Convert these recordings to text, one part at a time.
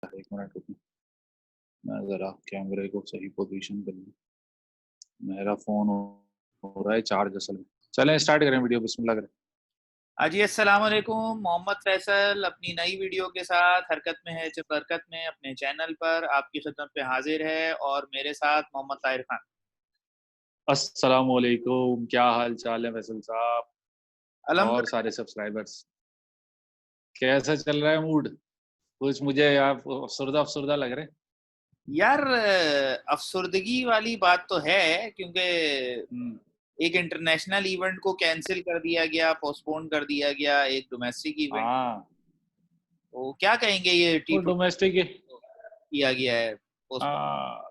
एक मिनट रुकिए, मैं ज़रा कैमरे को सही पोजीशन कर लूँ। मेरा फ़ोन हो रहा है चार्ज असल में। चलें स्टार्ट करें वीडियो, बिस्मिल्लाह करें। जी अस्सलाम वालेकुम। मोहम्मद फैसल अपनी नई वीडियो के साथ हरकत में है जब बरकत में अपने चैनल पर आपकी खिदमत में हाजिर है और मेरे साथ मोहम्मद ताहिर खान। अस्सलामु अलैकुम, क्या हाल चाल है फैसल साहब और अल्हम्दुलिल्लाह। सारे सब्सक्राइबर्स? कैसा चल रहा है मूड? कुछ मुझे आप अफसरदा लग रहे हैं। यार अफसुर्दगी वाली बात तो है क्योंकि एक इंटरनेशनल इवेंट को कैंसिल कर दिया गया, पोस्टपोन कर दिया गया, एक डोमेस्टिक इवेंट। हाँ, तो क्या कहेंगे ये वो T20 डोमेस्टिक किया गया है पोस्टपोन।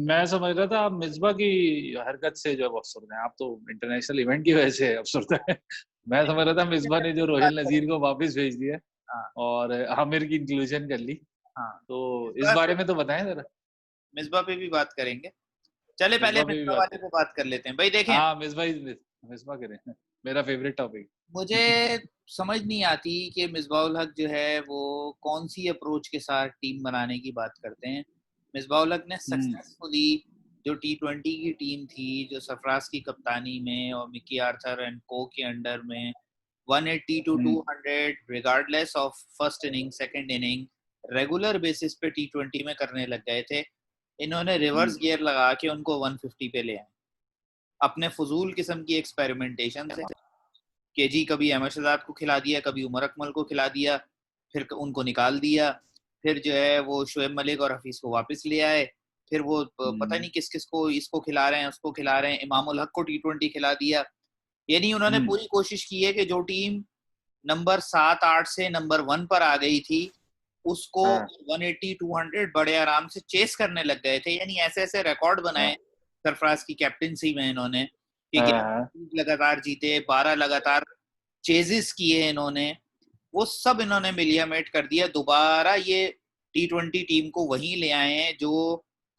मैं समझ रहा था आप मिसबा की हरकत से जो है वो अफसरदा हैं। आप तो इंटरनेशनल इवेंट की वजह से अफसरदा है। मैं समझ रहा था मिसबा ने जो रोहिल नज़ीर को वापस भेज दिया हाँ और आमिर की इंक्लूजन कर ली। हाँ। तो इस मिसबा बारे पे में तो बताएं जरा। मिसबा पे भी बात करेंगे। चले पहले मिसबा पे भी मिसबा बात वाले करें। पे बात कर लेते हैं भाई। देखें, हाँ, मिसबा करें। मेरा फेवरेट टॉपिक। मुझे समझ नहीं आती कि मिसबाउल हक जो है वो कौन सी अप्रोच के साथ टीम बनाने की बात करते हैं। मिसबाउल हक ने हम्म सक्सेसफुली जो T20 की टीम थी, जो सरफराज की कप्तानी में और मिकी आर्थर एंड को के अंडर में 180 to hmm 200 regardless of first inning second inning regular basis पे T20 में करने लग गए थे। इन्होंने हम्म, रिवर्स गियर लगा के उनको 150 पे ले आए अपने फजूल किस्म की एक्सपेरिमेंटेशन से। केजी कभी अहमद शहजाद को खिला दिया, कभी उमर अकमल को खिला दिया, फिर उनको निकाल दिया, फिर जो है वो शोएब मलिक और हफीज को वापस ले आए, फिर वो पता हम्म, नहीं किस किस को इसको खिला रहे हैं उसको खिला रहे हैं, इमामुल हक को T20 खिला दिया। यानी उन्होंने हम्म, पूरी कोशिश की है कि जो टीम नंबर 7-8 से नंबर 1 पर आ गई थी उसको हाँ 180 200 बड़े आराम से चेस करने लग गए थे। यानी ऐसे ऐसे रिकॉर्ड बनाए हाँ सरफराज की कैप्टनसी में इन्होंने कि हाँ 11 हाँ, लगातार जीते, 12 लगातार चेजेस किए इन्होंने, वो सब इन्होंने मिलियमेट कर दिया। दोबारा ये T20 टीम को वहीं ले आए हैं जो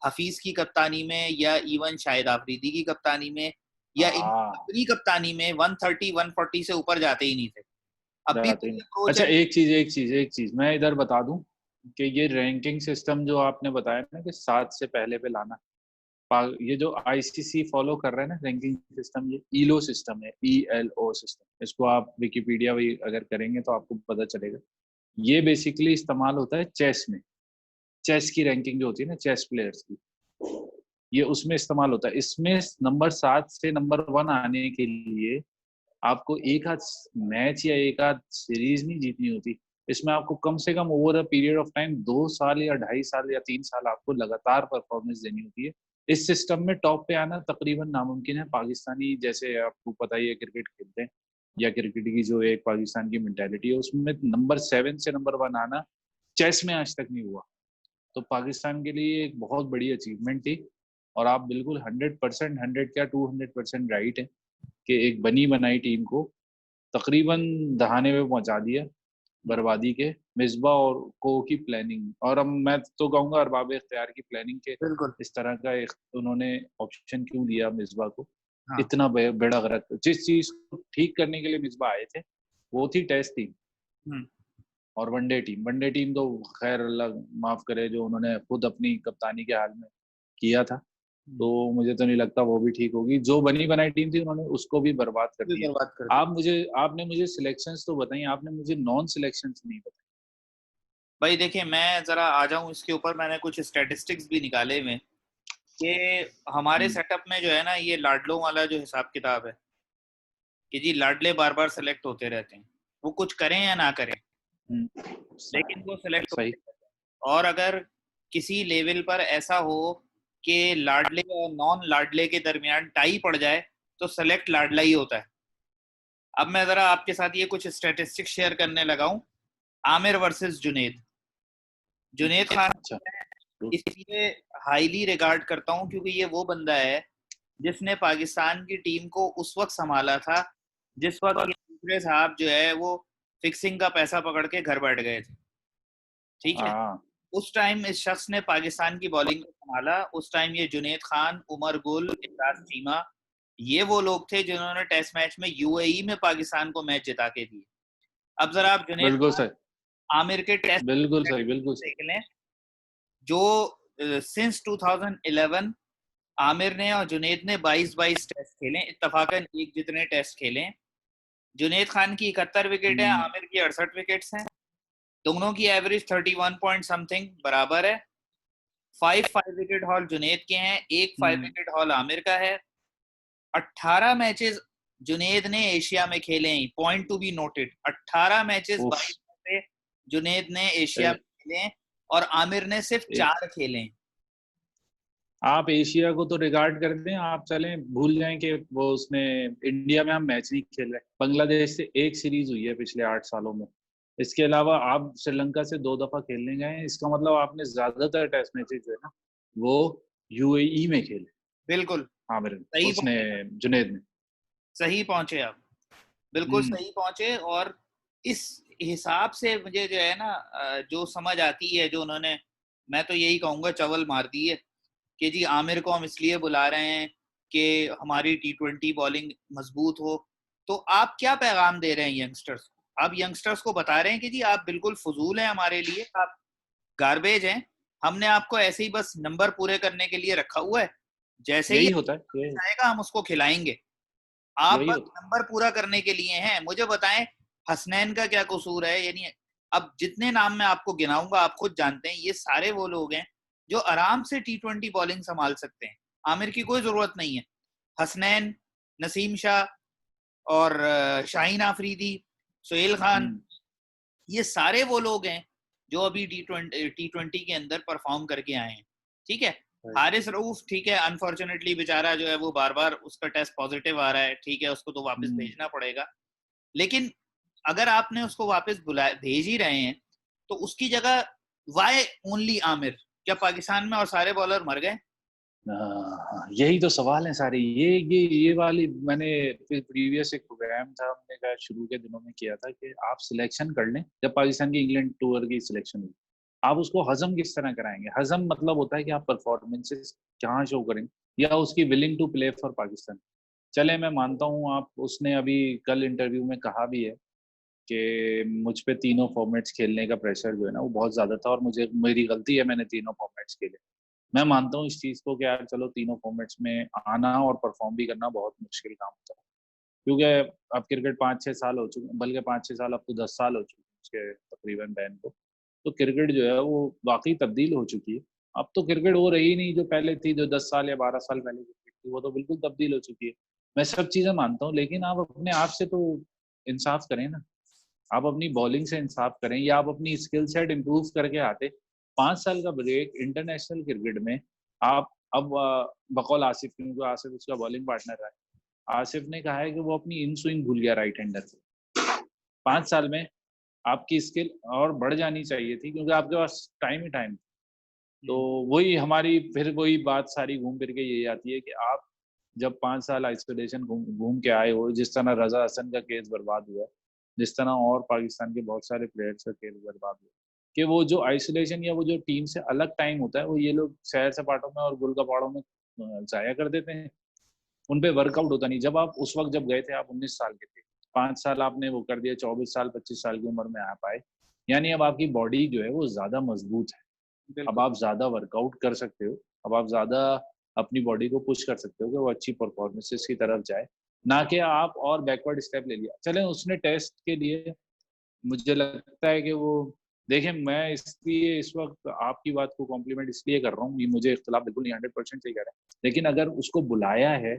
हफीज की कप्तानी में या इवन शाहिद आफरीदी की कप्तानी में या इन हाँ, अपनी कप्तानी में 130 140 से ऊपर जाते ही नहीं थे। अब भी जाते ही वही नहीं। अप्रोच अच्छा, है। एक चीज मैं इधर बता दूं कि ये रैंकिंग सिस्टम जो आपने बताया ना कि 7 से पहले पे लाना, ये जो आईसीसी फॉलो कर रहा है ना रैंकिंग सिस्टम, ये ईलो सिस्टम है, ELO सिस्टम। इसको आप विकिपीडिया भी अगर करेंगे तो आपको पता चलेगा। ये बेसिकली इस्तेमाल होता है चेस में। चेस की रैंकिंग जो होती है ना, चेस प्लेयर्स की, ये उसमें इस्तेमाल होता है। इसमें नंबर 7 से नंबर 1 आने के लिए आपको एक आध मैच या एक आध सीरीज नहीं जीतनी होती। इसमें आपको कम से come over a period of time 2 साल या 2.5 साल या 3 साल आपको लगातार परफॉर्मेंस देनी होती है। इस सिस्टम में टॉप पे आना तकरीबन नामुमकिन है। पाकिस्तानी जैसे आपको पता ही है क्रिकेट खेलते हैं, या क्रिकेट की जो एक पाकिस्तान की मेंटेलिटी है, उसमें नंबर 7 से नंबर 1 आना चेस में आज तक नहीं हुआ। तो पाकिस्तान के लिए एक बहुत बड़ी अचीवमेंट थी। और आप बिल्कुल 100%, 100 क्या 200% राइट है कि एक बनी बनाई टीम को तकरीबन दहाने में पहुंचा दिया बर्बादी के। मिसबा और को की प्लानिंग, और अब मैं तो कहूंगा अरबाब इख्तियार की प्लानिंग के बिल्कुल। इस तरह का एक उन्होंने ऑप्शन क्यों दिया मिसबा को। हाँ। इतना बड़ा गलत, जिस चीज को ठीक करने के लिए मिसबा आए थे वो थी टेस्ट टीम हम्म। और वनडे टीम तो खैर अल्लाह माफ करे जो उन्होंने खुद अपनी कप्तानी के हाल में किया था। तो मुझे तो नहीं लगता वो भी ठीक होगी। जो बनी बनाई टीम थी उन्होंने उसको भी बर्बाद कर भी दिया। बर्बाद कर दी। आपने मुझे सिलेक्शंस तो बताई, आपने मुझे नॉन सिलेक्शंस नहीं बताई। भाई देखिए, मैं जरा आ जाऊं इसके ऊपर। मैंने कुछ स्टैटिस्टिक्स भी निकाले हुए हैं कि हमारे हम्म, सेटअप में जो है ना, ये लाडलों वाला जो हिसाब किताब है कि जी लाडले बार बार सेलेक्ट होते रहते हैं, वो कुछ करें या ना करें लेकिन वो सेलेक्ट सही। होते रहते हैं। और अगर किसी लेवल पर ऐसा हो कि लाडले और नॉन लाडले के दरमियान टाई पड़ जाए तो सेलेक्ट लाडला ही होता है। अब मैं जरा आपके साथ ये कुछ स्टैटिस्टिक्स शेयर करने लगा हूं। आमिर वर्सेस जुनेद। जुनेद खान अच्छा। इसलिए हाईली रिगार्ड करता हूं क्योंकि ये वो बंदा है जिसने पाकिस्तान की टीम को उस वक्त संभाला था जिस वक्त ये दूसरे साहब जो है वो फिक्सिंग का पैसा पकड़ के घर बैठ गए थे। ठीक है। हाँ, उस टाइम इस शख्स ने पाकिस्तान की बॉलिंग को संभाला। उस टाइम ये जुनेद खान, उमर गुल, इमरान चीमा, ये वो लोग थे जिन्होंने टेस्ट मैच में यूएई में पाकिस्तान को मैच जिता के दिए। अब जरा आप जुनेद बिल्कुल खान सही। आमिर के टेस्ट बिल्कुल सही, बिल्कुल सही। देख लें, जो सिंस 2011 आमिर ने और जुनेद ने 22 टेस्ट खेले, इत्तफाकन एक जितने टेस्ट खेले। जुनेद खान की 71 विकेट है, आमिर की 68 विकेट्स हैं। दोनों की एवरेज 31 पॉइंट समथिंग बराबर है। 5 विकेट हॉल जुनेद के हैं, एक 5 विकेट हॉल आमिर का है। 18 मैचेस जुनेद ने एशिया में खेले हैं, point to be noted. 18 matches 22 में से जुनेद ने एशिया में खेले हैं और आमिर ने सिर्फ 4 खेले हैं। आप एशिया को तो रिगार्ड करते हैं, आप चलें भूल जाएं कि वो उसने इंडिया में हम मैच नहीं खेल रहे। बांग्लादेश से एक सीरीज हुई है पिछले 8 सालों में। इसके अलावा आप श्रीलंका से 2 दफा खेलने गए हैं। इसका मतलब आपने ज्यादातर टेस्ट मैचेस जो है ना वो यूएई में खेले। बिल्कुल आमिर सही उसने, जुनेद ने। सही पहुंचे आप, बिल्कुल सही पहुंचे। और इस हिसाब से मुझे जो है ना जो समझ आती है, जो उन्होंने, मैं तो यही कहूंगा, चवल मार दी है कि जी आमिर को हम इसलिए बुला रहे हैं कि हमारी T20 बॉलिंग मजबूत हो। तो आप क्या पैगाम दे रहे हैं यंगस्टर्स को? आप यंगस्टर्स को बता रहे हैं कि जी आप बिल्कुल फजूल हैं हमारे लिए, आप गार्बेज हैं, हमने आपको ऐसे ही बस नंबर पूरे करने के लिए रखा हुआ है, जैसे ही यही होता है, आएगा हम उसको खिलाएंगे, आप यही बस होता नंबर पूरा करने के लिए हैं। मुझे बताएं हसनैन का क्या कसूर है? यानी अब जितने नाम मैं आपको गिनाऊंगा आप खुद जानते हैं, ये सारे वो लोग हैं जो आराम से T20 बॉलिंग संभाल सकते हैं। आमिर की कोई जरूरत नहीं है। हसनैन, नसीम शाह और शाहीन आफरीदी, सोहेल खान, ये सारे वो लोग हैं जो अभी T20 के अंदर परफॉर्म करके आए हैं। ठीक है, हारिस रऊफ ठीक है, अनफॉर्चुनेटली बेचारा जो है वो बार बार उसका टेस्ट पॉजिटिव आ रहा है, ठीक है, उसको तो वापस भेजना पड़ेगा। लेकिन अगर आपने उसको वापस भेज ही रहे हैं तो उसकी जगह वाई ओनली आमिर? क्या पाकिस्तान में और सारे बॉलर मर गए? यही तो सवाल है सारे। ये वाली मैंने प्रीवियस एक प्रोग्राम था, हमने कहा शुरू के दिनों में किया था कि आप सिलेक्शन कर लें। जब पाकिस्तान की इंग्लैंड टूर की सिलेक्शन हुई, आप उसको हजम किस तरह कराएंगे? हजम मतलब होता है कि आप परफॉर्मेंसेस कहाँ शो करेंगे या उसकी willing to play for Pakistan. चले मैं मानता हूँ आप, उसने अभी कल इंटरव्यू में कहा भी है कि मुझ पे तीनों फॉर्मेट्स खेलने का प्रेशर जो है ना वो बहुत ज्यादा था और मुझे, मेरी गलती है, मैंने तीनों फॉर्मेट्स खेले। मैं मानता हूँ इस चीज को कि यार चलो तीनों फॉर्मेट्स में आना और परफॉर्म भी करना बहुत मुश्किल काम होता है, क्योंकि अब क्रिकेट 5-6 साल हो चुके, बल्कि 5-6 साल, अब तो 10 साल हो चुके हैं उसके तकरीबन बैन को। तो क्रिकेट जो है वो वाकई तब्दील हो चुकी है। अब तो क्रिकेट वो रही नहीं जो पहले थी, जो 10 साल या 12 साल पहले क्रिकेट थी, वो तो बिल्कुल तब्दील हो चुकी है। मैं सब चीजें मानता हूँ, लेकिन आप अपने आप से तो इंसाफ करें ना। आप अपनी बॉलिंग से इंसाफ करें या आप अपनी स्किल सेट इम्प्रूव करके आते। 5 साल का ब्रेक इंटरनेशनल क्रिकेट में। आप अब बकौल आसिफ, क्योंकि आसिफ उसका बॉलिंग पार्टनर रहा है, आसिफ ने कहा है कि वो अपनी इन स्विंग भूल गया राइट हैंडर से। 5 साल में आपकी स्किल और बढ़ जानी चाहिए थी, क्योंकि आपके पास टाइम ही टाइम। तो वही हमारी फिर वही बात सारी घूम फिर के यही आती है कि आप जब 5 साल आइसोलेशन घूम के आए हो, जिस तरह रजा हसन का केस बर्बाद हुआ, जिस तरह और पाकिस्तान के बहुत सारे प्लेयर्स का केस बर्बाद हुआ, कि वो जो आइसोलेशन या वो जो टीम से अलग टाइम होता है वो ये लोग सैर सपाटों में और गुलगपाड़ों में जाया कर देते हैं। उन पे वर्कआउट होता नहीं। जब आप उस वक्त जब गए थे आप 19 साल के थे, 5 साल आपने वो कर दिया, 24 साल 25 साल की उम्र में आ पाए, यानी अब आपकी बॉडी जो है वो ज्यादा मजबूत है। अब आप ज्यादा वर्कआउट कर सकते हो, अब आप ज्यादा अपनी बॉडी को पुश कर सकते हो कि वो अच्छी परफॉर्मेंसेस की तरफ जाए, ना कि आप और बैकवर्ड स्टेप ले लिया। चले उसने टेस्ट के लिए, मुझे लगता है कि वो, देखें मैं इसलिए इस वक्त आपकी बात को कॉम्प्लीमेंट इसलिए कर रहा हूँ, ये मुझे इख्तलाफ बिल्कुल नहीं, 100% सही कह रहा है, लेकिन अगर उसको बुलाया है,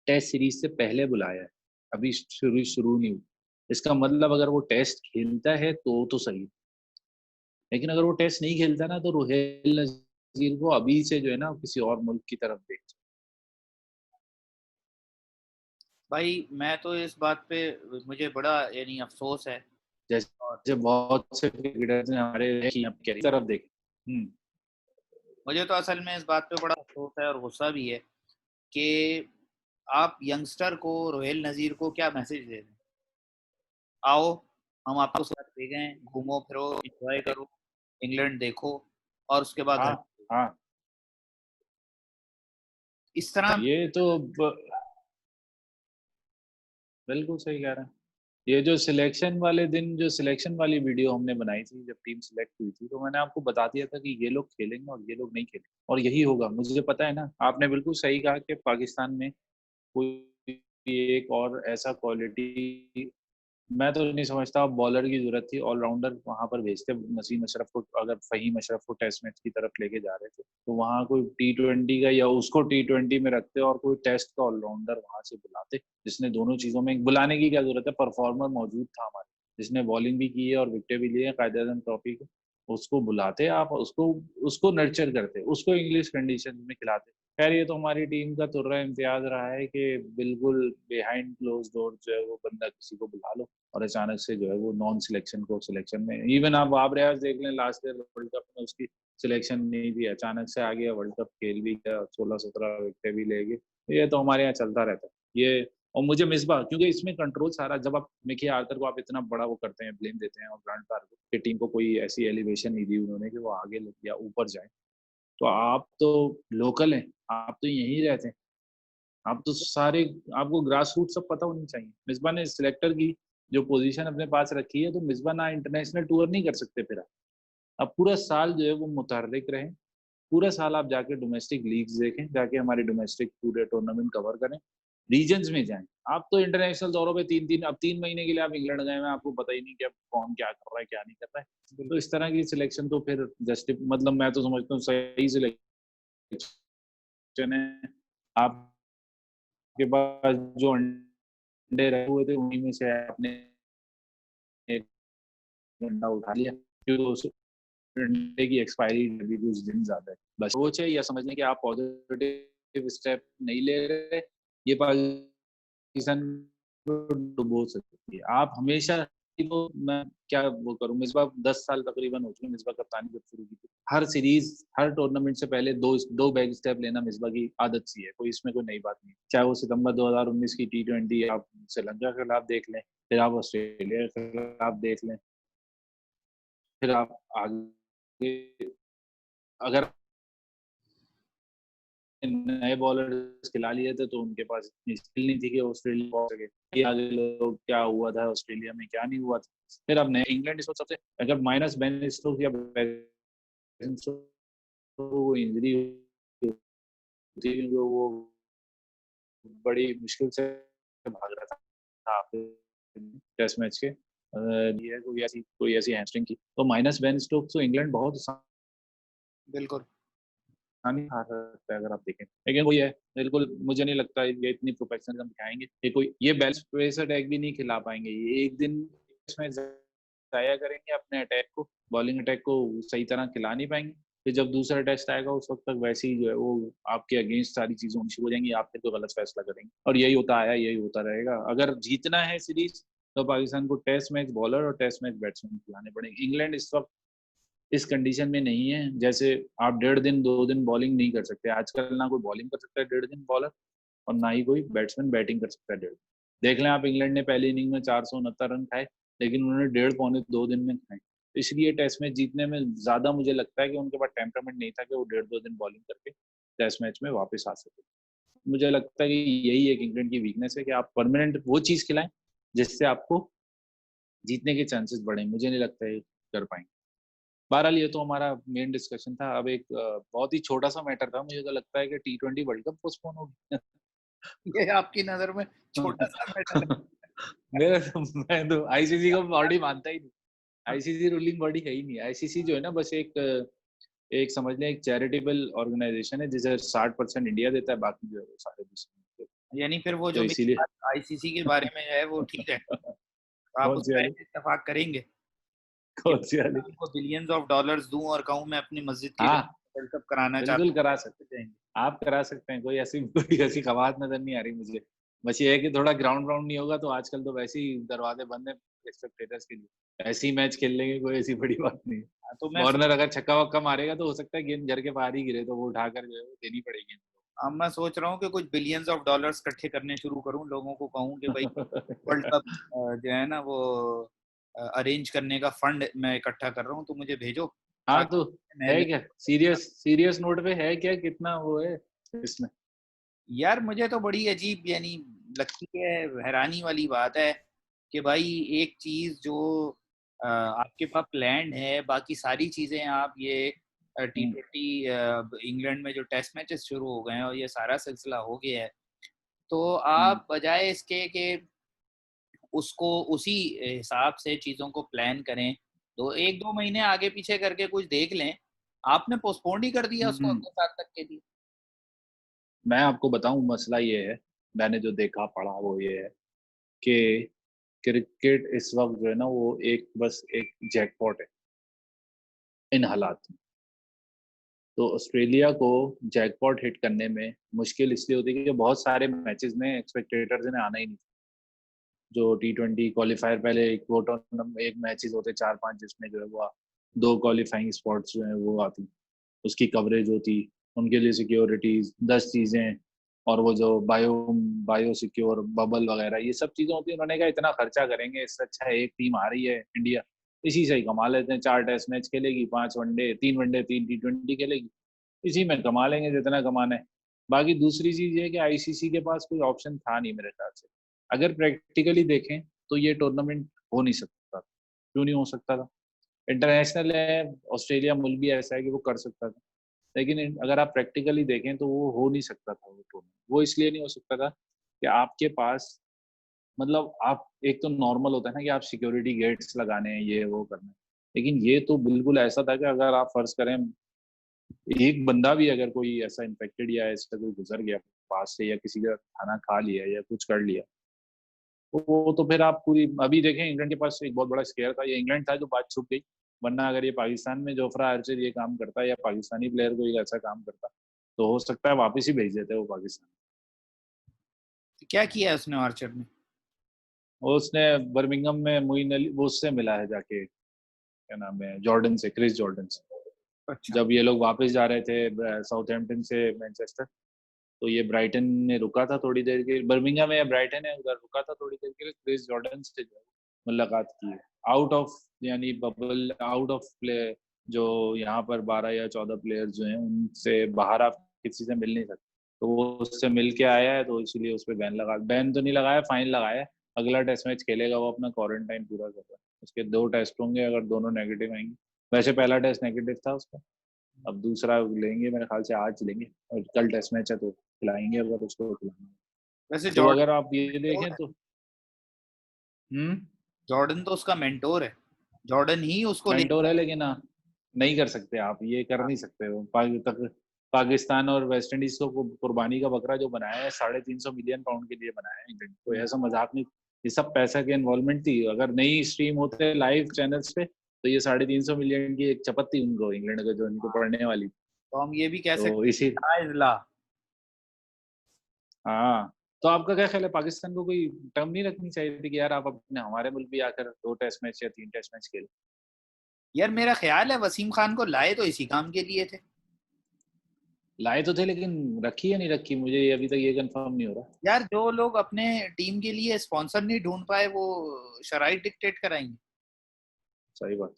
टेस्ट सीरीज से पहले बुलाया है, अभी शुरू नहीं हुई, इसका मतलब अगर वो टेस्ट खेलता है तो सही। लेकिन अगर वो टेस्ट नहीं खेलता ना तो रोहेल नजीर को अभी से जो है ना किसी और मुल्क की तरफ देख। भाई मैं तो इस बात पे मुझे बड़ा यानी अफसोस है। जैसे बहुत से क्रिकेटर्स ने हमारे की तरफ देखे। मुझे तो असल में इस बात पे बड़ा अफसोस है और गुस्सा भी है कि आप यंगस्टर को, रोहेल नज़ीर को क्या मैसेज दे रहे हैं? आओ हम आपको साथ ले गए, घूमो फिरो, एंजॉय करो, इंग्लैंड देखो और उसके बाद हाँ घर। हाँ, इस तरह ये तो बिल्कुल सही कह रहे हैं। ये जो सिलेक्शन वाले दिन, जो सिलेक्शन वाली वीडियो हमने बनाई थी जब टीम सिलेक्ट हुई थी, तो मैंने आपको बता दिया था कि ये लोग खेलेंगे और ये लोग नहीं खेलेंगे, और यही होगा। मुझे पता है ना, आपने बिल्कुल सही कहा कि पाकिस्तान में कोई एक और ऐसा क्वालिटी, मैं तो नहीं समझता बॉलर की जरूरत थी। ऑलराउंडर वहां पर भेजते नसीम अशरफ को, अगर फहीम अशरफ को टेस्ट मैच की तरफ लेके जा रहे थे, तो वहां कोई T20 का, या उसको T20 में रखते और कोई टेस्ट का ऑलराउंडर वहां से बुलाते, जिसने दोनों चीजों में, बुलाने की क्या जरूरत है, परफॉर्मर मौजूद था हमारे, जिसने बॉलिंग भी की है और विकेटें भी ली है कायदे आजम ट्रॉफी को। उसको बुलाते आप, उसको उसको नर्चर करते, उसको इंग्लिश कंडीशन में खिलाते। खैर, ये तो हमारी टीम का तुर्रा इम्तियाज रहा है कि बिल्कुल बिहाइंड क्लोज डोर जो है वो बंदा किसी को बुला लो और अचानक से जो है वो नॉन सिलेक्शन को सिलेक्शन में। इवन आप रियाज देख लें, लास्ट ईयर वर्ल्ड कप में उसकी सिलेक्शन नहीं थी, अचानक से आ गया, वर्ल्ड कप खेल भी गया, 16-17 विकेट भी ले गए। ये तो हमारे यहाँ चलता रहता है ये। और मुझे मिसबा, क्योंकि इसमें कंट्रोल सारा, जब आप मिकी आर्थर को आप इतना बड़ा वो करते हैं, ब्लेम देते हैं, और ग्रांट पार की टीम को कोई ऐसी एलिवेशन नहीं दी उन्होंने कि वो आगे या ऊपर जाए, तो आप तो लोकल हैं, आप तो यहीं रहते हैं, आप तो सारे, आपको ग्रास रूट सब पता होनी चाहिए। मिसबा ने सिलेक्टर की जो पोजीशन अपने पास रखी है, तो मिसबा ना इंटरनेशनल टूर नहीं कर सकते फिर आप पूरा साल जो है वो मुतहर्रिक रहें, पूरा साल आप जाके डोमेस्टिक लीग्स देखें, जाके हमारे डोमेस्टिक पूरे टूर्नामेंट कवर करें, रीजन्स में जाएं। आप तो इंटरनेशनल दौरों पे 3-3, अब 3 महीने के लिए आप इंग्लैंड गए हैं, आपको पता ही नहीं कि अब कौन क्या कर रहा है क्या नहीं कर रहा है। तो इस तरह की सिलेक्शन तो फिर मतलब मैं तो समझता हूँ सही सिलेक्शन है। आपके पास जो अंडे रखे हुए थे उन्हीं में से आपने एक अंडा उठा लिया, क्योंकि उस अंडे की एक्सपायरी अभी भी उस दिन ज्यादा है। बस सोच है या समझने कि आप पॉजिटिव स्टेप नहीं ले रहे, ये पाकिस्तान को डुबो सकती है। आप हमेशा, तो मैं क्या वो करूं, मिसबा 10 साल तकरीबन हो चुके मिसबा कप्तानी जब शुरू की थी, हर सीरीज हर टूर्नामेंट से पहले दो दो बैक स्टेप लेना मिसबा की आदत सी है, कोई इसमें कोई नई बात नहीं। चाहे वो सितंबर 2019 की T20 आप श्रीलंका के खिलाफ देख लें, फिर आप ऑस्ट्रेलिया के खिलाफ देख लें, फिर आप आगे अगर नए बॉलर खिला लिए थे तो उनके पास इतनी स्किल नहीं थी कि ऑस्ट्रेलिया पहुंच सके। आगे लोग क्या हुआ था ऑस्ट्रेलिया में, क्या नहीं हुआ था। फिर अब नए इंग्लैंड इस वक्त सबसे, अगर माइनस बेन स्टोक्स या वो इंजरी थी, क्योंकि वो बड़ी मुश्किल से भाग रहा था टेस्ट मैच के लिए, कोई ऐसी हैमस्ट्रिंग की, तो माइनस बेन स्टोक्स तो इंग्लैंड बहुत बिल्कुल नहीं हार सकता है अगर आप देखें। लेकिन वो ये है, बिल्कुल मुझे नहीं लगता ये इतनी प्रोफेशनलिज्म दिखाएंगे, ये कोई ये बैलेंस पेस अटैक भी नहीं खिला पाएंगे। ये एक दिन इसमें जाया करेंगे अपने अटैक को, बॉलिंग अटैक को सही तरह खिला नहीं पाएंगे। फिर जब दूसरा टेस्ट आएगा उस वक्त तक वैसे ही जो है वो आपके अगेंस्ट सारी चीजें होनी शुरू हो जाएंगी, आप फिर तो गलत फैसला करेंगे, और यही होता आया, यही होता रहेगा। अगर जीतना है सीरीज तो पाकिस्तान को टेस्ट मैच बॉलर और टेस्ट मैच बैट्समैन खिलाने पड़ेंगे। इंग्लैंड इस वक्त इस कंडीशन में नहीं है, जैसे आप 1.5 दिन 2 दिन बॉलिंग नहीं कर सकते आजकल, ना कोई बॉलिंग कर सकता है 1.5 दिन बॉलर, और ना ही कोई बैट्समैन बैटिंग कर सकता है 1.5 दिन। देख लें आप, इंग्लैंड ने पहली इनिंग में 469 रन खाए, लेकिन उन्होंने 1.5 पौने 2 दिन में खाए। तो इसलिए टेस्ट मैच जीतने में ज्यादा मुझे लगता है कि उनके पास टेम्परामेंट नहीं था कि वो 1.5-2 दिन बॉलिंग करके टेस्ट मैच में वापस आ सके। मुझे लगता है कि यही एक इंग्लैंड की वीकनेस है कि आप परमानेंट वो चीज खिलाएं जिससे आपको जीतने के चांसेस बढ़े। मुझे नहीं लगता है कर पाएंगे। बहरहाल ये तो हमारा मेन डिस्कशन था। अब एक बहुत ही छोटा सा मैटर था, मुझे तो लगता है कि T20 वर्ल्ड कप पोस्टपोन हो गया। ये आपकी नजर में छोटा सा मैटर मैं तो आईसीसी को बॉडी मानता ही नहीं। आईसीसी रूलिंग बॉडी है ही नहीं। आईसीसी जो है ना, बस एक एक समझ लें एक चैरिटेबल ऑर्गेनाइजेशन है जिसे 60% इंडिया देता है, बाकी जो है वो सारे दूसरे। है। यानी फिर वो तो जो मेरी इसीलिए बात आईसीसी के बारे में है वो ठीक है, आप कौन उस सी पर वाली, इत्तेफाक करेंगे कि कौन सी वाली? उनको बिलियंस ऑफ डॉलर्स दूं और कहूं मैं अपनी मस्जिद के लिए हाँ, वर्ल्ड कप कराना बिल्कुल चाहता करा सकते हूँ। आप करा सकते हैं, कोई ऐसी खवात नजर नहीं आ रही मुझे। बस ये है कि थोड़ा ग्राउंड राउंड नहीं होगा, तो आजकल तो वैसे ही दरवाजे बंद है स्पेक्टेटर्स के लिए, ऐसे ही मैच खेल लेंगे, कोई ऐसी बड़ी बात नहीं है। तो मैं वार्नर अगर छक्का वक्का मारेगा तो हो सकता है गेंद घर के बाहर ही गिरे, तो वो उठाकर जो है वो देनी पड़ेगी। अब मैं सोच रहा हूँ कि कुछ बिलियंस ऑफ डॉलर्स इकट्ठे करने शुरू करूँ, लोगों को कहूँ कि भाई वर्ल्ड कप जो है ना वो अरेंज करने का फंड मैं इकट्ठा कर रहा हूँ, तो मुझे भेजो हाँ, तो ताकि मैं है भी। क्या सीरियस सीरियस नोट पे है क्या, कितना वो है इसमें? यार मुझे तो बड़ी अजीब यानी लगती है, हैरानी वाली बात है कि भाई एक चीज जो आपके पास प्लान है, बाकी सारी चीजें आप ये T20 इंग्लैंड में जो टेस्ट मैचेस शुरू हो गए हैं और ये सारा सिलसिला हो गया है, तो आप बजाय इसके कि उसको उसी हिसाब से चीजों को प्लान करें, तो 1-2 महीने आगे पीछे करके कुछ देख लें, आपने पोस्टपोन ही कर दिया उसको हम्म, अगले साल तक के लिए। मैं आपको बताऊं मसला ये है, मैंने जो देखा पढ़ा वो ये है कि क्रिकेट इस वक्त जो है ना वो एक बस एक जैकपॉट है इन हालात में। तो ऑस्ट्रेलिया को जैकपॉट हिट करने में मुश्किल इसलिए होती है कि बहुत सारे मैचेस में एक्सपेक्टेटर्स ने आना ही नहीं। जो T20 क्वालिफायर पहले एक वो टूर्नामेंट एक मैचेस होते 4-5 जिसमें जो है वो 2 क्वालिफाइंग स्पॉट्स जो है वो आती, उसकी कवरेज होती, उनके लिए सिक्योरिटीज 10 चीजें, और वो जो बायो सिक्योर बबल वगैरह ये सब चीजें होती है। उन्होंने कहा इतना खर्चा करेंगे, इससे अच्छा एक टीम आ रही है इंडिया, इसी से ही कमा लेते हैं। 4 टेस्ट मैच खेलेगी, 5 वनडे, 3 वनडे, 3 T20 खेलेगी, इसी में कमा लेंगे जितना कमाना है। बाकी दूसरी चीज ये है कि आईसीसी के पास कोई ऑप्शन था नहीं मेरे ख्याल से। अगर प्रैक्टिकली देखें तो ये टूर्नामेंट हो नहीं सकता। क्यों नहीं हो सकता था? इंटरनेशनल है, ऑस्ट्रेलिया मुल्क भी ऐसा है कि वो कर सकता था, लेकिन अगर आप प्रैक्टिकली देखें तो वो हो नहीं सकता था वो टूर्नामेंट। वो इसलिए नहीं हो सकता था कि आपके पास, मतलब आप एक तो नॉर्मल होता है ना कि आप सिक्योरिटी गेट्स लगाने हैं, ये वो करना है, लेकिन ये तो बिल्कुल ऐसा था कि अगर आप फर्ज करें एक बंदा भी अगर कोई ऐसा इन्फेक्टेड या ऐसा कोई गुजर गया पास से, या किसी का खाना खा लिया या कुछ कर लिया, तो वो तो फिर आप पूरी, अभी देखें इंग्लैंड के पास एक बहुत बड़ा स्केयर था, ये इंग्लैंड था जो बात छुप गई। वरना अगर ये पाकिस्तान में जोफ्रा आर्चर ये काम करता या पाकिस्तानी प्लेयर कोई ऐसा काम करता तो हो सकता है वापस ही भेज देते वो पाकिस्तान। क्या किया है उसने आर्चर ने? वो उसने बर्मिंगम में मोइन अली वो उससे मिला है जाके, क्या नाम है, जॉर्डन से, क्रिस जॉर्डन से। अच्छा। जब ये लोग वापस जा रहे थे साउथहैम्पटन से मैनचेस्टर, तो ये ब्राइटन में रुका था थोड़ी देर के, बर्मिंघम में या ब्राइटन है उधर रुका था थोड़ी देर के लिए, क्रिस जॉर्डन से जो है मुलाकात की है। आउट ऑफ, यानी बबल आउट ऑफ प्ले, जो यहाँ पर 12 या 14 प्लेयर जो हैं उनसे बाहर आप किसी से मिल नहीं सकते, तो वो उससे मिल के आया है, तो इसलिए उस पर बैन लगा, बैन तो नहीं लगाया, फाइन लगाया है। अगला टेस्ट मैच खेलेगा वो अपना क्वारंटाइन पूरा कर रहा है, उसके 2 टेस्ट होंगे, अगर दोनों नेगेटिव आएंगे, वैसे पहला टेस्ट नेगेटिव था उसका, अब दूसरा लेंगे मेरे ख्याल से आज लेंगे, और कल टेस्ट मैच है तो खिलाएंगे अगर उसको खिलाना। वैसे तो अगर आप ये देखें तो हम्म, जॉर्डन तो उसका मेंटोर है, जॉर्डन ही उसको ले। मेंटोर है, लेकिन नहीं कर सकते आप, ये कर नहीं सकते हो। पाकिस्तान और वेस्ट इंडीज को कुर्बानी का बकरा जो बनाया है, 350 मिलियन पाउंड के लिए बनाया है इंग्लैंड को, ऐसा मजाक नहीं। ये सब पैसा की इन्वॉल्वमेंट थी, अगर नहीं स्ट्रीम होते लाइव चैनल्स पे तो ये 350 मिलियन की एक चपत थी उनको, इंग्लैंड को, जो इनको पड़ने वाली। तो हम ये भी कह तो सकते इसी, हैं इजला। हाँ, तो आपका क्या ख्याल है, पाकिस्तान को कोई टर्म नहीं रखनी चाहिए थी कि यार आप अपने हमारे मुल्क भी आकर 2 टेस्ट मैच या 3 टेस्ट मैच खेल? यार मेरा ख्याल है वसीम खान को लाए तो इसी काम के लिए थे। लाए तो थे, लेकिन रखी या नहीं रखी मुझे अभी तक ये कंफर्म नहीं हो रहा। यार जो लोग अपने टीम के लिए स्पॉन्सर नहीं ढूंढ पाए वो शराइत डिक्टेट कराएंगे। सही बात।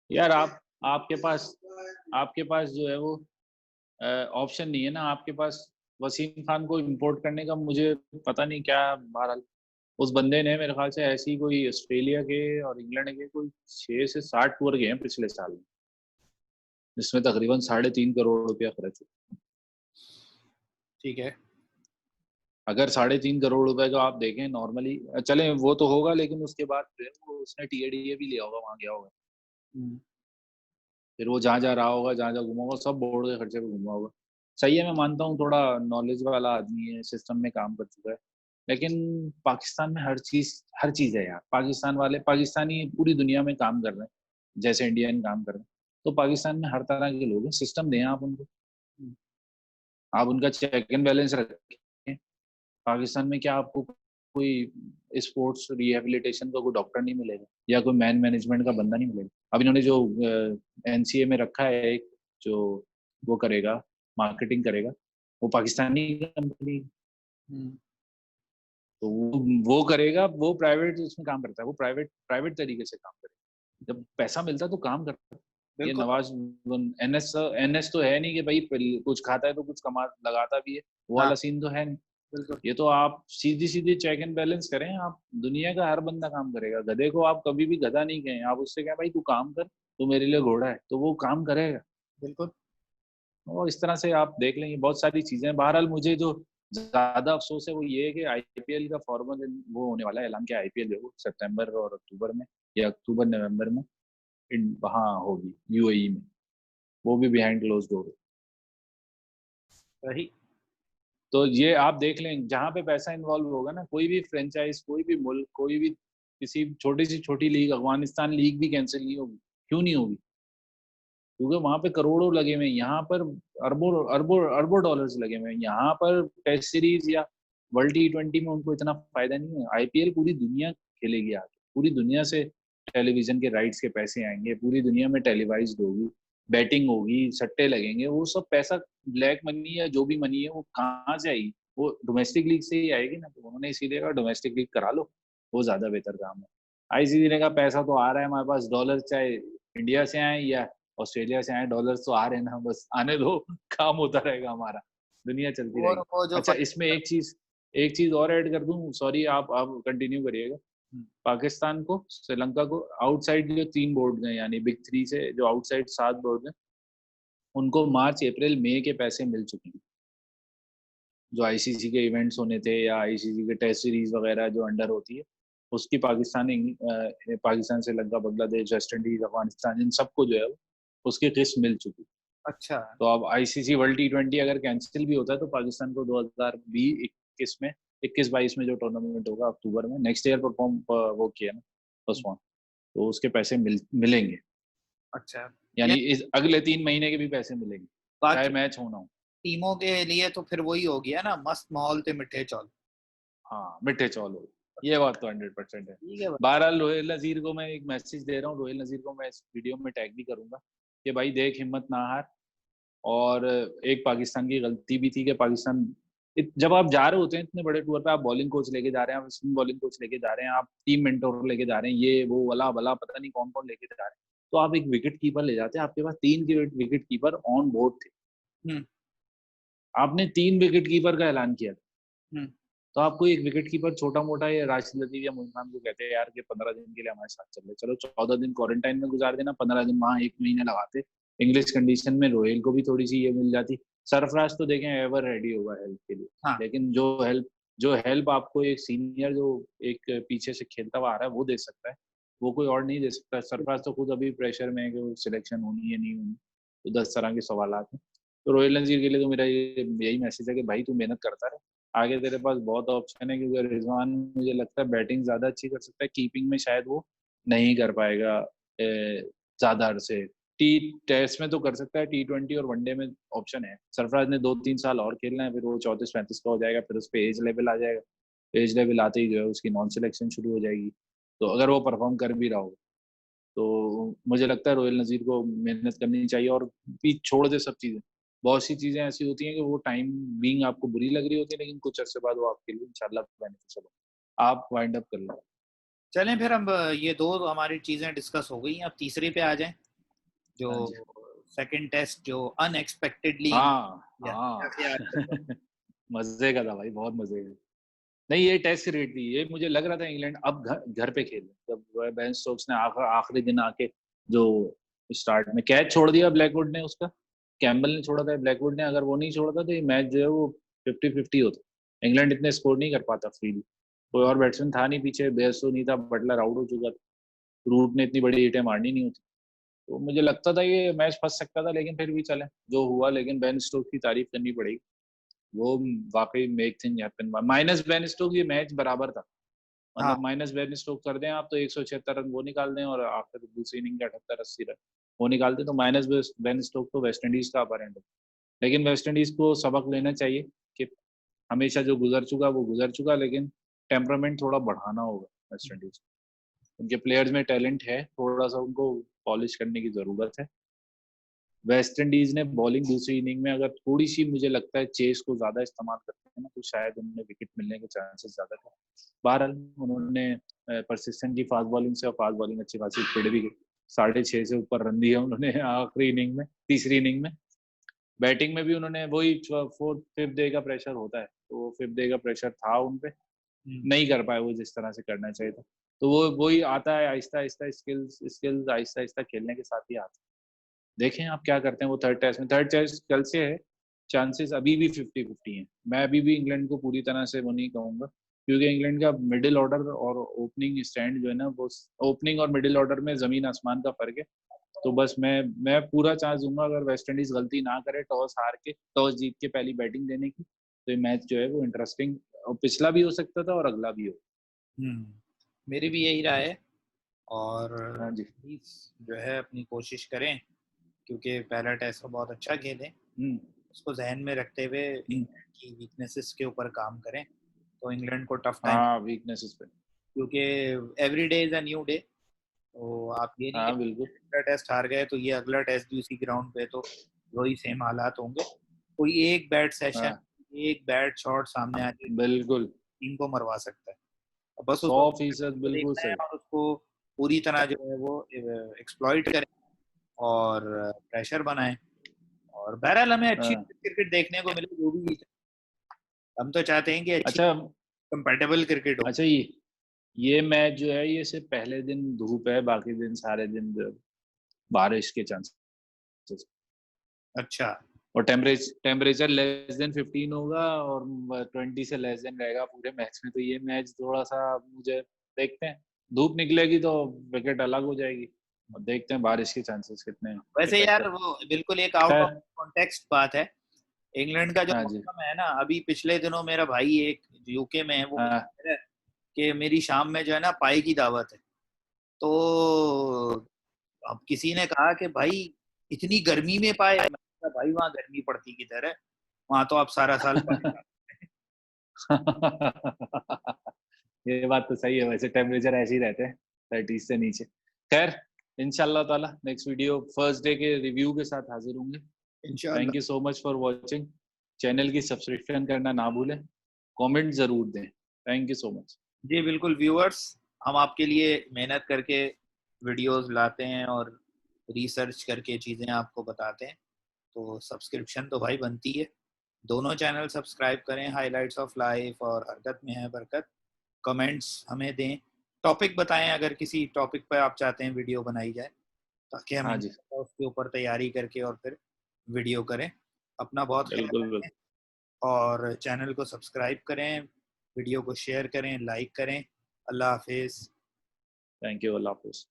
यार आप, आपके पास आपके पास जो है वो ऑप्शन नहीं है ना आपके पास, वसीम खान को इंपोर्ट करने का। मुझे पता नहीं क्या, बहरहाल उस बंदे ने मेरे ख्याल से ऐसी कोई ऑस्ट्रेलिया के और इंग्लैंड के कोई 6 से 7 टूर गए हैं पिछले साल में, जिसमें तकरीबन 3.5 करोड़ रुपया खर्च हुआ। ठीक है। अगर 3.5 करोड़ रुपए का आप देखें नॉर्मली, चले वो तो होगा, लेकिन उसके बाद फिर वो उसने टीएडीए भी लिया होगा, वहां गया होगा, हम्म। फिर वो जहाँ जहाँ रहा होगा, जहाँ जहाँ घुमा होगा, सब बोर्ड के खर्चे पे घुमा होगा। सही है, मैं मानता हूँ थोड़ा नॉलेज वाला आदमी है, सिस्टम में काम कर चुका है, लेकिन पाकिस्तान में हर चीज है यार। पाकिस्तान वाले, पाकिस्तानी पूरी दुनिया में काम कर रहे हैं जैसे इंडियन काम कर रहे हैं, तो पाकिस्तान में हर तरह के लोग हैं, सिस्टम दें आप उनको, आप उनका चेक एंड बैलेंस रखें। पाकिस्तान में क्या आपको कोई स्पोर्ट्स रिहेबिलिटेशन का कोई डॉक्टर नहीं मिलेगा, या कोई मैनेजमेंट का बंदा नहीं मिलेगा? अब इन्होंने जो एनसीए में रखा है एक, जो वो करेगा, मार्केटिंग करेगा, वो पाकिस्तानी कंपनी, हम्म। तो वो करेगा, वो प्राइवेट उसमें काम करता है, वो प्राइवेट प्राइवेट तरीके से काम करेगा, जब पैसा मिलता है तो काम करता है। ये बिल्कुल। नवाज, एनएस एनएस तो है नहीं कि भाई कुछ खाता है तो कुछ कमा लगाता भी है, वो हाँ। वाला सीन तो है नहीं। बिल्कुल। ये तो आप सीधी सीधी चेक एंड बैलेंस करें, आप दुनिया का हर बंदा काम करेगा। गधे को आप कभी भी गधा नहीं कहें, आप उससे क्या भाई तू काम कर, तू मेरे लिए घोड़ा है, तो वो काम करेगा। बिल्कुल। और इस तरह से आप देख लेंगे बहुत सारी चीजें। बहरहाल मुझे जो ज्यादा अफसोस है वो ये है कि आईपीएल का फॉर्मल वो होने वाला है ऐलान, किया आईपीएल जो सितंबर और अक्टूबर में या अक्टूबर नवंबर में वहाँ होगी यूएई में, वो भी बिहाइंड क्लोज डोर। वही। तो ये आप देख लें, जहाँ पे पैसा इन्वॉल्व होगा ना, कोई भी फ्रेंचाइज, कोई भी मुल्क, कोई भी किसी छोटी सी छोटी लीग, अफगानिस्तान लीग भी कैंसिल नहीं होगी। क्यों नहीं होगी? क्योंकि वहां पे करोड़ों लगे हुए हैं, यहाँ पर अरबों अरबों अरबों डॉलर्स लगे हुए हैं। यहाँ पर टेस्ट सीरीज या वर्ल्ड T20 में उनको इतना फायदा नहीं है। आईपीएल पूरी दुनिया खेलेगी आगे, पूरी दुनिया से टेलीविजन के राइट्स के पैसे आएंगे, पूरी दुनिया में टेलीवाइज्ड होगी, बैटिंग होगी, सट्टे लगेंगे, वो सब पैसा ब्लैक मनी या जो भी मनी है वो कहाँ से आएगी? वो डोमेस्टिक लीग से ही आएगी ना। तो उन्होंने इसीलिए कहा डोमेस्टिक लीग करा लो, वो ज्यादा बेहतर काम है। आईसीसी ने कहा पैसा तो आ रहा है हमारे पास, डॉलर चाहे इंडिया से आए या ऑस्ट्रेलिया से आए, डॉलर्स तो आ रहे हैं ना, बस आने दो, काम होता रहेगा हमारा, दुनिया चलती और रहेगी। वो जो अच्छा, इसमें एक चीज और ऐड कर दूं, सॉरी आप कंटिन्यू करिएगा। पाकिस्तान को, श्रीलंका को आउटसाइड जो 3 बोर्ड हैं, यानी बिग 3 से जो आउटसाइड 7 बोर्ड हैं, उनको मार्च अप्रैल मई के पैसे मिल चुके हैं। जो आईसीसी के इवेंट्स होने थे या आईसीसी के टेस्ट सीरीज वगैरह जो अंडर होती है, उसकी पाकिस्तान, श्रीलंका, बांग्लादेश, वेस्ट इंडीज, अफगानिस्तान, इन सबको जो है उसकी किस्त मिल चुकी। अच्छा। तो अब आईसीसी वर्ल्ड T20 अगर कैंसिल भी होता है तो पाकिस्तान को 2020-21 में, 21-22 में जो टूर्नामेंट होगा अक्टूबर में, नेक्स्ट ईयर परफॉर्म वो किया ना, पोस्टपोन, तो उसके पैसे मिलेंगे। अच्छा। यानी यानी इस अगले 3 महीने के भी पैसे मिलेंगे, चाहे बाकी मैच होना हो। टीमों के लिए तो फिर वही हो गया ना, मस्त माहौल थे मिठे चौल। हाँ, मिठे चौल हो, ये बात तो 100% है। ठीक है भाई। बहरहाल रोहिल नजीर को मैं एक मैसेज दे रहा हूँ, रोहिल नजीर को मैं इस वीडियो में टैग भी करूंगा कि भाई देख, हिम्मत ना हार। और एक पाकिस्तान की गलती भी थी कि पाकिस्तान, जब आप जा रहे होते हैं इतने बड़े टूर पे, आप बॉलिंग कोच लेके जा रहे हैं, आप स्पिन बॉलिंग कोच लेके जा रहे हैं, आप टीम मेंटोर लेके जा रहे हैं, ये वो वाला भला पता नहीं कौन कौन लेके जा रहे हैं, तो आप एक विकेट कीपर ले जाते हैं। आपके पास 3 विकेट कीपर ऑन बोर्ड थे, हम्म। आपने 3 विकेट कीपर का ऐलान किया था। हम्म। तो आपको एक विकेट कीपर छोटा मोटा या राशिद लतीफ या मोइन खान को कहते हैं यार कि 15 दिन के लिए हमारे साथ चल रहे, चलो 14 दिन क्वारंटाइन में गुजार देना, 15 दिन वहाँ, 1 महीने लगाते, इंग्लिश कंडीशन में रोहिल को भी थोड़ी सी ये मिल जाती। सरफराज तो देखें एवर रेडी होगा हेल्प के लिए, हाँ। लेकिन जो हेल्प आपको एक सीनियर जो एक पीछे से खेलता हुआ आ रहा है वो दे सकता है, वो कोई और नहीं दे सकता। सरफराज तो खुद अभी प्रेशर में है कि सिलेक्शन होनी है नहीं होनी, तो 10 तरह के सवाल हैं। तो रोहिल नजीर के लिए तो मेरा यही मैसेज है कि भाई तू मेहनत करता रहे, आगे तेरे पास बहुत ऑप्शन है, क्योंकि रिजवान मुझे लगता है बैटिंग ज्यादा अच्छी कर सकता है, कीपिंग में शायद वो नहीं कर पाएगा ज्यादा अरसे। टी टेस्ट में तो कर सकता है, T20 और वनडे में ऑप्शन है। सरफराज ने 2-3 साल और खेलना है, फिर वो 34-35 का हो जाएगा, फिर उस पर एज लेवल आ जाएगा, एज लेवल आते ही जो है उसकी नॉन सिलेक्शन शुरू हो जाएगी। तो अगर वो परफॉर्म कर भी रहा हो तो मुझे लगता है रोहिल नजीर को मेहनत करनी चाहिए और भी छोड़ दे सब चीजें। बहुत सी चीजें ऐसी होती हैं कि वो टाइम बीइंग आपको बुरी लग रही होती है, लेकिन कुछ अर्से बाद वो आपके लिए इंशाल्लाह बेनिफिशियल हो। आप वाइंड अप कर लो। चलें फिर हम ये दो हमारी चीजें डिस्कस हो गई, अब तीसरी पे आ जाए, जो हाँ जी। सेकंड टेस्ट जो अनएक्सपेक्टेडली हाँ या हाँ। क्या याद। मजे का था भाई, बहुत मजे का। नहीं, ये टेस्ट रेट थी, ये मुझे लग रहा था इंग्लैंड अब घर पे खेले, जब बेन स्टोक्स ने आखिरी दिन आके जो स्टार्ट में कैच छोड़ दिया ब्लैकवुड ने, उसका कैम्बल ने छोड़ा था, ब्लैकवुड ने, अगर वो नहीं छोड़ता तो ये मैच जो है वो 50-50 होता। इंग्लैंड इतने स्कोर नहीं कर पाता फ्रीली, कोई और बैट्समैन था नहीं पीछे, बेयरस्टो नहीं था, बटलर आउट हो चुका था, रूट ने इतनी बड़ी हिटें मारनी नहीं होती। तो मुझे लगता था ये मैच फंस सकता था, लेकिन फिर भी चले जो हुआ। लेकिन बेन स्टोक्स की तारीफ करनी पड़ेगी, वो वाकई make thing happen. Minus Ben Stokes ये मैच बराबर था, हाँ। मतलब माइनस बेन स्टोक्स कर दें आप तो 176 रन वो निकाल दें, और आफ्टर दूसरी इनिंग के 78-80 रन वो निकाल दें, तो माइनस बेन स्टोक्स तो वेस्ट इंडीज का अपर एंड है। लेकिन वेस्ट इंडीज को सबक लेना चाहिए कि हमेशा जो गुजर चुका वो गुजर चुका, लेकिन टेम्परामेंट थोड़ा बढ़ाना होगा वेस्ट इंडीज। उनके प्लेयर्स में टैलेंट है, थोड़ा सा उनको पॉलिश करने की जरूरत है। वेस्ट इंडीज ने बॉलिंग दूसरी इनिंग में अगर थोड़ी सी, मुझे लगता है चेस को ज्यादा इस्तेमाल करते हैं ना, तो शायद उन्हें विकेट मिलने के चांसेस ज्यादा थे। बहरहाल उन्होंने परसिस्टेंट की फास्ट बॉलिंग से, और फास्ट बॉलिंग अच्छी खासी पिड़ भी गई, 6.5 से ऊपर रन दिए उन्होंने आखिरी इनिंग में, तीसरी इनिंग में। बैटिंग में भी उन्होंने वही 4th 5th डे का प्रेशर होता है, तो 5th डे का प्रेशर था उन पे, नहीं कर पाए वो जिस तरह से करना चाहिए था। तो वो वही आता है आहिस्ता आहिस्ता, स्किल्स आहिस्ता आहिस्ता खेलने के साथ ही आता है। देखें आप क्या करते हैं वो थर्ड टेस्ट में। थर्ड टेस्ट कल से है, चांसेस अभी भी 50-50 हैं। मैं अभी भी इंग्लैंड को पूरी तरह से वो नहीं कहूँगा, क्योंकि इंग्लैंड का मिडिल ऑर्डर और ओपनिंग स्टैंड जो है ना, वो ओपनिंग और मिडिल ऑर्डर में ज़मीन आसमान का फ़र्क है। तो बस मैं पूरा चांस दूंगा, अगर वेस्ट इंडीज़ गलती ना करे टॉस जीत के पहली बैटिंग देने की, तो ये मैच जो है वो इंटरेस्टिंग पिछला भी हो सकता था और अगला भी हो। मेरी भी यही राय है। और हाँ जी, जो है अपनी कोशिश करें, क्योंकि पहला टेस्ट तो बहुत अच्छा खेलें, उसको जहन में रखते हुए इंग्लैंड की वीकनेसेस के ऊपर काम करें, तो इंग्लैंड को टफ टाइम, हाँ वीकनेसेस पे, क्योंकि every day is a new day. तो आप ये नहीं हाँ कि बिल्कुल, अगला टेस्ट हार गए तो ये अगला टेस्ट भी उसी ग्राउंड पे, तो वही सेम हालात होंगे। कोई एक बैट सेशन, हाँ एक बैट शॉट सामने आके बिल्कुल, टीम को मरवा सकता है। बस उस 100% को बिल्कुल देखना है सही। और उसको पूरी तरह जो है वो एक्सप्लॉइट करें और प्रेशर बनाएं। और बहरहाल हमें अच्छी हाँ। क्रिकेट देखने को मिले, जो भी हम तो चाहते हैं कि अच्छी अच्छा कंपेटेबल क्रिकेट हो। अच्छा, ये मैच जो है ये सिर्फ पहले दिन धूप है, बाकी दिन सारे दिन बारिश के चांसेस, अच्छा, और टेम्परेचर लेस देन 15 होगा और 20 से लेस देन रहेगा पूरे मैच में। तो ये मैच थोड़ा सा मुझे, देखते हैं, धूप निकलेगी तो विकेट अलग हो जाएगी, और देखते हैं बारिश के चांसेस कितने वैसे इफेक्ट यार करते वो बिल्कुल एक आउट ऑफ हैं। कॉन्टेक्स्ट बात है। इंग्लैंड का जो हाँ जी, मौसम है ना, अभी पिछले दिनों मेरा भाई एक यूके में है, वो मुझे हाँ कह रहा है कि मेरी शाम में जो है ना पाई की दावत है। तो अब किसी ने कहा कि भाई इतनी गर्मी में पाए, मैंने कहा, भाई वहाँ गर्मी पड़ती किधर है, वहां तो आप सारा साल पाए खाते ये बात तो सही है, वैसे टेम्परेचर ऐसे ही रहते हैं 30 से नीचे। खैर, इंशाल्लाह ताला नेक्स्ट वीडियो फर्स्ट डे के रिव्यू के साथ हाजिर होंगे। हैं। इंशाल्लाह। Thank you so much for watching. Channel की सब्सक्रिप्शन करना ना भूलें, कमेंट जरूर दें। Thank you so much. जी बिल्कुल व्यूअर्स, हम आपके लिए मेहनत करके वीडियोस लाते हैं और रिसर्च करके चीज़ें आपको बताते हैं, तो सब्सक्रिप्शन तो भाई बनती है। दोनों चैनल सब्सक्राइब करें, हाइलाइट्स ऑफ लाइफ और हरकत में है बरकत। कमेंट्स हमें दें, टॉपिक बताएं, अगर किसी टॉपिक पर आप चाहते हैं वीडियो बनाई जाए, ताकि हम हाँ जी, उसके ऊपर तैयारी करके और फिर वीडियो करें। अपना बहुत ख्याल बिल्कुल रखें और चैनल को सब्सक्राइब करें, वीडियो को शेयर करें, लाइक करें। अल्लाह हाफिज़। थैंक यू, अल्लाह हाफिज़।